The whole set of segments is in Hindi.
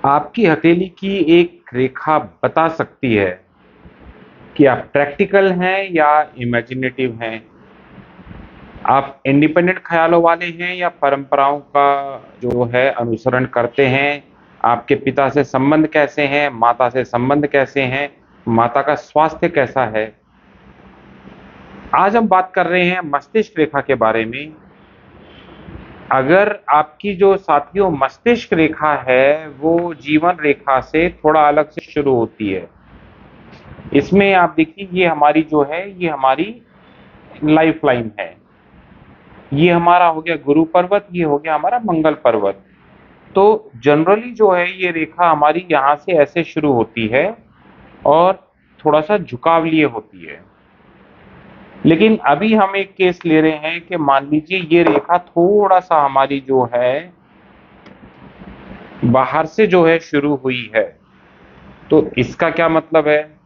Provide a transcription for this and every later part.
आपकी हथेली की एक रेखा बता सकती है कि आप प्रैक्टिकल हैं या इमेजिनेटिव हैं। आप इंडिपेंडेंट ख्यालों वाले हैं या परंपराओं का जो है अनुसरण करते हैं। आपके पिता से संबंध कैसे हैं, माता से संबंध कैसे हैं, माता का स्वास्थ्य कैसा है। आज हम बात कर रहे हैं मस्तिष्क रेखा के बारे में। अगर आपकी जो साथियों मस्तिष्क रेखा है वो जीवन रेखा से थोड़ा अलग से शुरू होती है। इसमें आप देखिए, ये हमारी जो है ये हमारी लाइफ लाइन है। ये हमारा हो गया गुरु पर्वत, ये हो गया हमारा मंगल पर्वत। तो जनरली जो है ये रेखा हमारी यहाँ से ऐसे शुरू होती है और थोड़ा सा झुकाव लिए होती है। लेकिन अभी हम एक केस ले रहे हैं कि मान लीजिए ये रेखा थोड़ा सा हमारी जो है बाहर से जो है शुरू हुई है। तो इसका क्या मतलब है?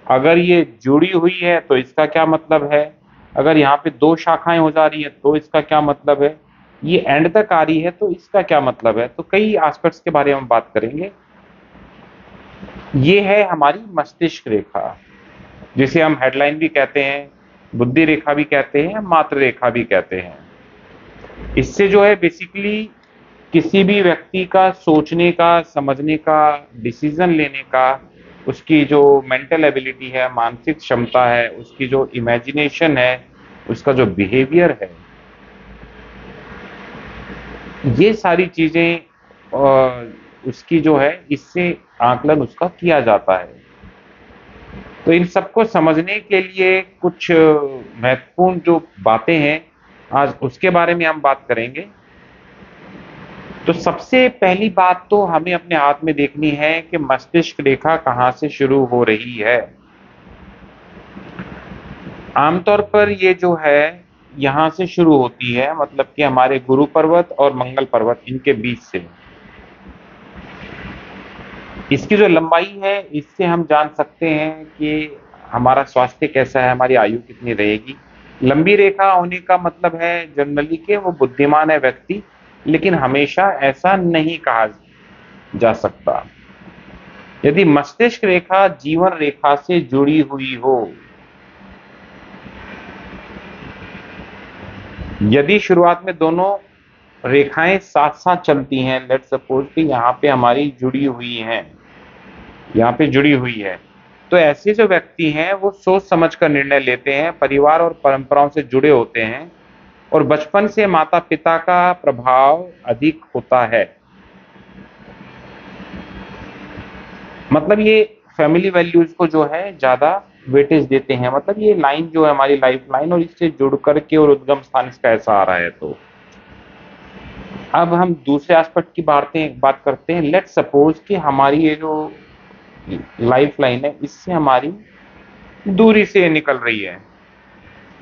अगर ये जुड़ी हुई है तो इसका क्या मतलब है? अगर यहाँ पे दो शाखाएं हो जा रही है तो इसका क्या मतलब है? ये एंड तक आ रही है तो इसका क्या मतलब है? तो कई एस्पेक्ट्स के बारे में हम बात करेंगे। ये है हमारी मस्तिष्क रेखा, जिसे हम हेडलाइन भी कहते हैं, बुद्धि रेखा भी कहते हैं, मात्र रेखा भी कहते हैं। इससे जो है बेसिकली किसी भी व्यक्ति का सोचने का, समझने का, डिसीजन लेने का, उसकी जो मेंटल एबिलिटी है, मानसिक क्षमता है, उसकी जो इमेजिनेशन है, उसका जो बिहेवियर है, ये सारी चीजें उसकी जो है इससे आकलन उसका किया जाता है। तो इन सबको समझने के लिए कुछ महत्वपूर्ण जो बातें हैं आज उसके बारे में हम बात करेंगे। तो सबसे पहली बात तो हमें अपने हाथ में देखनी है कि मस्तिष्क रेखा कहाँ से शुरू हो रही है। आमतौर पर ये जो है यहाँ से शुरू होती है, मतलब कि हमारे गुरु पर्वत और मंगल पर्वत इनके बीच से। इसकी जो लंबाई है इससे हम जान सकते हैं कि हमारा स्वास्थ्य कैसा है, हमारी आयु कितनी रहेगी। लंबी रेखा होने का मतलब है जनरली कि वो बुद्धिमान है व्यक्ति, लेकिन हमेशा ऐसा नहीं कहा जा सकता। यदि मस्तिष्क रेखा जीवन रेखा से जुड़ी हुई हो, यदि शुरुआत में दोनों रेखाएं साथ साथ चलती हैं, लेट सपोज कि यहाँ पे हमारी जुड़ी हुई हैं, यहाँ पे जुड़ी हुई है, तो ऐसे जो व्यक्ति हैं वो सोच समझ कर निर्णय लेते हैं, परिवार और परंपराओं से जुड़े होते हैं और बचपन से माता पिता का प्रभाव अधिक होता है। मतलब ये फैमिली वैल्यूज को जो है ज्यादा वेटेज देते हैं। मतलब ये लाइन जो है हमारी लाइफ लाइन और इससे जुड़ करके और उद्गम स्थान इसका ऐसा आ रहा है। तो अब हम दूसरे एस्पेक्ट की बात करते हैं। लेट सपोज कि हमारी ये जो लाइफ लाइन है इससे हमारी दूरी से निकल रही है।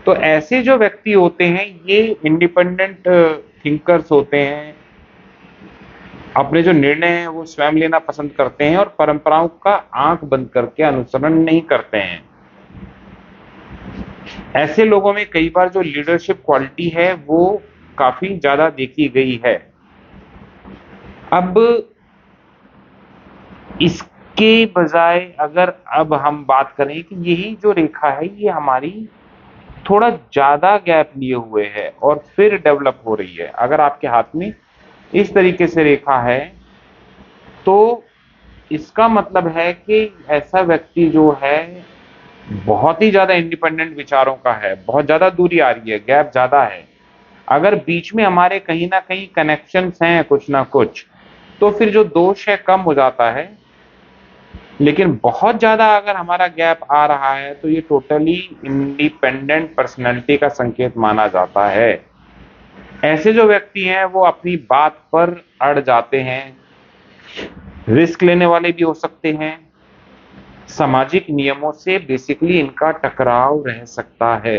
तो ऐसे जो व्यक्ति होते हैं ये इंडिपेंडेंट थिंकर्स होते हैं, अपने जो निर्णय हैं वो स्वयं लेना पसंद करते हैं और परंपराओं का आंख बंद करके अनुसरण नहीं करते हैं। ऐसे लोगों में कई बार जो लीडरशिप क्वालिटी है वो काफी ज्यादा देखी गई है। अब इसके बजाय अगर अब हम बात करें कि यही जो रेखा है ये हमारी थोड़ा ज्यादा गैप लिए हुए है और फिर डेवलप हो रही है। अगर आपके हाथ में इस तरीके से रेखा है तो इसका मतलब है कि ऐसा व्यक्ति जो है बहुत ही ज्यादा इंडिपेंडेंट विचारों का है, बहुत ज्यादा दूरी आ रही है, गैप ज्यादा है। अगर बीच में हमारे कहीं ना कहीं कनेक्शंस हैं कुछ ना कुछ, तो फिर जो दोष है कम हो जाता है। लेकिन बहुत ज्यादा अगर हमारा गैप आ रहा है तो ये टोटली इंडिपेंडेंट पर्सनैलिटी का संकेत माना जाता है। ऐसे जो व्यक्ति हैं वो अपनी बात पर अड़ जाते हैं, रिस्क लेने वाले भी हो सकते हैं, सामाजिक नियमों से बेसिकली इनका टकराव रह सकता है।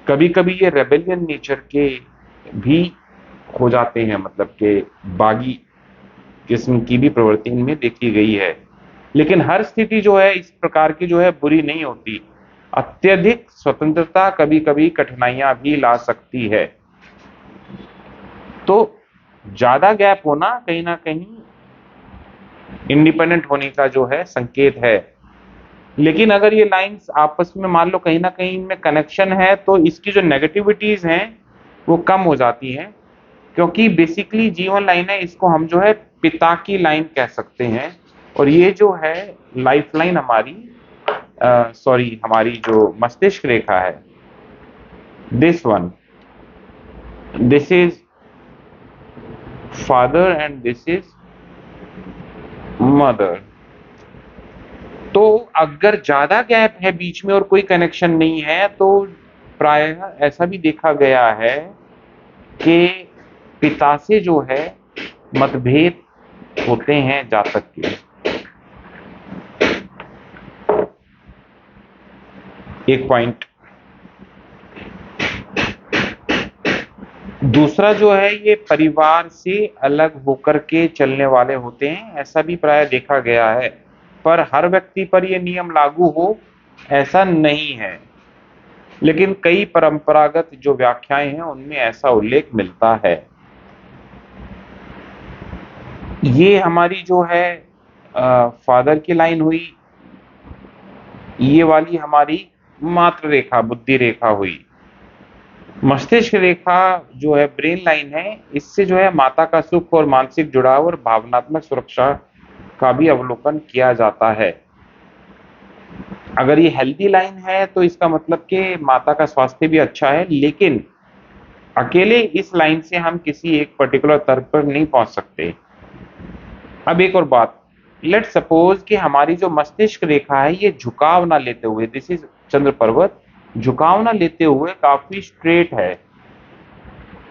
कभी कभी ये रेबेलियन नेचर के भी हो जाते हैं, मतलब के बागी किस्म की भी प्रवृत्ति इनमें देखी गई है। लेकिन हर स्थिति जो है इस प्रकार की जो है बुरी नहीं होती। अत्यधिक स्वतंत्रता कभी कभी कठिनाइयां भी ला सकती है। तो ज्यादा गैप होना कहीं ना कहीं इंडिपेंडेंट होने का जो है संकेत है। लेकिन अगर ये लाइंस आपस में मान लो कहीं ना कहीं इनमें कनेक्शन है, तो इसकी जो नेगेटिविटीज हैं वो कम हो जाती हैं, क्योंकि बेसिकली जीवन लाइन है, इसको हम जो है पिता की लाइन कह सकते हैं। और ये जो है लाइफ लाइन हमारी, सॉरी, हमारी जो मस्तिष्क रेखा है, this one, this is father and this is mother. तो अगर ज्यादा गैप है बीच में और कोई कनेक्शन नहीं है, तो प्रायः ऐसा भी देखा गया है कि पिता से जो है मतभेद होते हैं जातक के। एक पॉइंट। दूसरा जो है, ये परिवार से अलग होकर के चलने वाले होते हैं, ऐसा भी प्राय देखा गया है। पर हर व्यक्ति पर ये नियम लागू हो ऐसा नहीं है, लेकिन कई परंपरागत जो व्याख्याएं हैं उनमें ऐसा उल्लेख मिलता है। ये हमारी जो है फादर की लाइन हुई, ये वाली हमारी मातृ रेखा, बुद्धि रेखा हुई। मस्तिष्क रेखा जो है ब्रेन लाइन है, इससे जो है माता का सुख और मानसिक जुड़ाव और भावनात्मक सुरक्षा का भी अवलोकन किया जाता है। अगर ये हेल्दी लाइन है तो इसका मतलब कि माता का स्वास्थ्य भी अच्छा है, लेकिन अकेले इस लाइन से हम किसी एक पर्टिकुलर स्तर पर नहीं पहुंच सकते। अब एक और बात, लेट सपोज कि हमारी जो मस्तिष्क रेखा है ये झुकाव ना लेते हुए, दिस इज चंद्र पर्वत, झुकाव ना लेते हुए काफी स्ट्रेट है,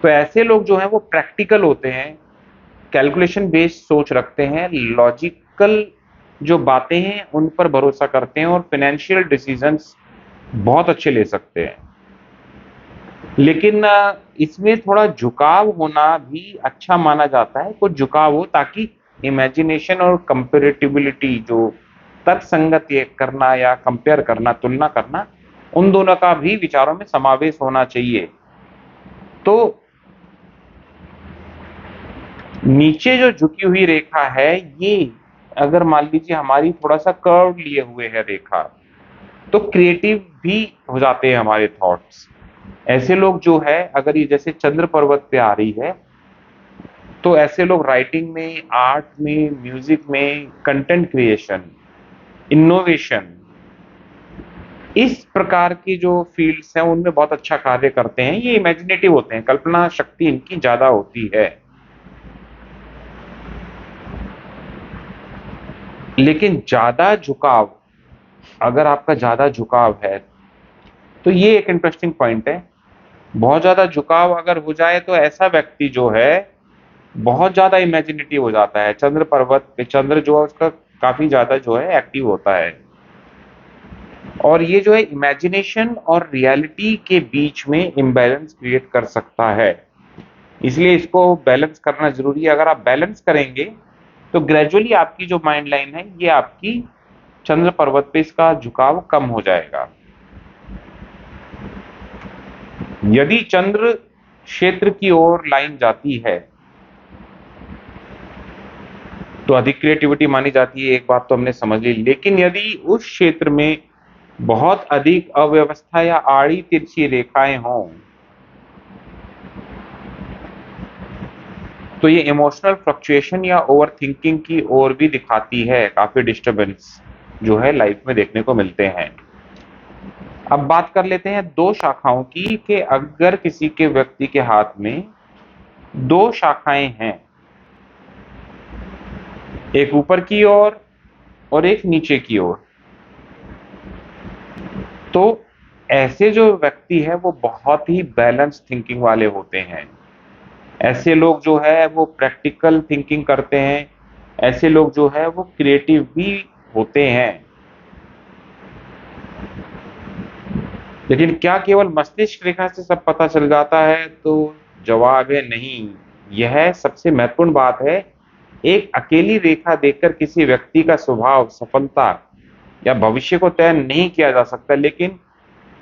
तो ऐसे लोग जो है वो प्रैक्टिकल होते हैं, कैलकुलेशन बेस्ड सोच रखते हैं, लॉजिकल जो बातें हैं उन पर भरोसा करते हैं और फाइनेंशियल डिसीजंस बहुत अच्छे ले सकते हैं। लेकिन इसमें थोड़ा झुकाव होना भी अच्छा माना जाता है, कुछ झुकाव हो, ताकि इमेजिनेशन और कंपेरेटिबिलिटी, जो तर्कसंगत ये करना या कंपेयर करना, तुलना करना, उन दोनों का भी विचारों में समावेश होना चाहिए। तो नीचे जो झुकी हुई रेखा है, ये अगर मान लीजिए हमारी थोड़ा सा कर्व लिए हुए है रेखा, तो क्रिएटिव भी हो जाते हैं हमारे थॉट्स। ऐसे लोग जो है, अगर ये जैसे चंद्र पर्वत पे आ रही है, तो ऐसे लोग राइटिंग में, आर्ट में, म्यूजिक में, कंटेंट क्रिएशन, इनोवेशन, इस प्रकार की जो फील्ड्स हैं उनमें बहुत अच्छा कार्य करते हैं। ये इमेजिनेटिव होते हैं, कल्पना शक्ति इनकी ज्यादा होती है। लेकिन ज्यादा झुकाव, अगर आपका ज्यादा झुकाव है, तो ये एक इंटरेस्टिंग पॉइंट है। बहुत ज्यादा झुकाव अगर हो जाए तो ऐसा व्यक्ति जो है बहुत ज्यादा इमेजिनेटिव हो जाता है। चंद्र पर्वत पे चंद्र जो है उसका काफी ज्यादा जो है एक्टिव होता है, और ये जो है इमेजिनेशन और रियलिटी के बीच में इम्बैलेंस क्रिएट कर सकता है। इसलिए इसको बैलेंस करना जरूरी है। अगर आप बैलेंस करेंगे तो ग्रेजुअली आपकी जो माइंड लाइन है, ये आपकी चंद्र पर्वत पे इसका झुकाव कम हो जाएगा। यदि चंद्र क्षेत्र की ओर लाइन जाती है तो अधिक क्रिएटिविटी मानी जाती है, एक बात तो हमने समझ ली। लेकिन यदि उस क्षेत्र में बहुत अधिक अव्यवस्था या आड़ी तिरछी रेखाएं हों, तो ये इमोशनल फ्लक्चुएशन या ओवर थिंकिंग की ओर भी दिखाती है। काफी डिस्टरबेंस जो है लाइफ में देखने को मिलते हैं। अब बात कर लेते हैं दो शाखाओं की, कि अगर किसी के व्यक्ति के हाथ में दो शाखाएं हैं, एक ऊपर की ओर और एक नीचे की ओर, तो ऐसे जो व्यक्ति है वो बहुत ही बैलेंस थिंकिंग वाले होते हैं। ऐसे लोग जो है वो प्रैक्टिकल थिंकिंग करते हैं, ऐसे लोग जो है वो क्रिएटिव भी होते हैं। लेकिन क्या केवल मस्तिष्क रेखा से सब पता चल जाता है? तो जवाब है नहीं। यह सबसे महत्वपूर्ण बात है। एक अकेली रेखा देखकर किसी व्यक्ति का स्वभाव, सफलता या भविष्य को तय नहीं किया जा सकता, लेकिन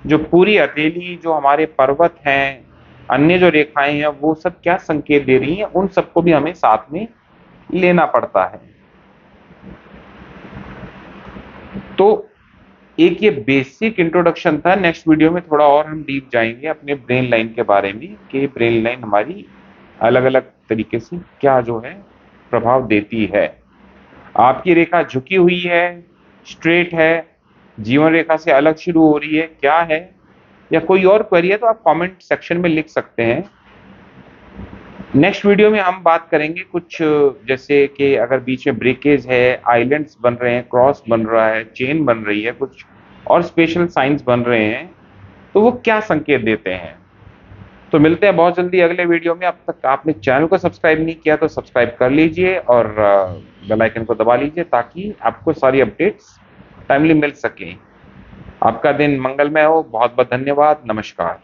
जो पूरी हथेली, जो हमारे पर्वत हैं, अन्य जो रेखाएं हैं, वो सब क्या संकेत दे रही हैं, उन सबको भी हमें साथ में लेना पड़ता है। तो एक ये बेसिक इंट्रोडक्शन था। नेक्स्ट वीडियो में थोड़ा और हम डीप जाएंगे अपने ब्रेन लाइन के बारे में कि ब्रेन लाइन हमारी अलग अलग तरीके से क्या जो है प्रभाव देती है। आपकी रेखा झुकी हुई है, स्ट्रेट है, जीवन रेखा से अलग शुरू हो रही है, क्या है, या कोई और क्वेरी है तो आप कमेंट सेक्शन में लिख सकते हैं। नेक्स्ट वीडियो में हम बात करेंगे कुछ जैसे कि अगर बीच में ब्रेकेज है, आइलैंड्स बन रहे हैं, क्रॉस बन रहा है, चेन बन रही है, कुछ और स्पेशल साइंस बन रहे हैं, तो वो क्या संकेत देते हैं। तो मिलते हैं बहुत जल्दी अगले वीडियो में। अब तक आपने चैनल को सब्सक्राइब नहीं किया तो सब्सक्राइब कर लीजिए और बेल आइकन को दबा लीजिए ताकि आपको सारी अपडेट्स टाइमली मिल सके। आपका दिन मंगलमय हो। बहुत बहुत धन्यवाद। नमस्कार।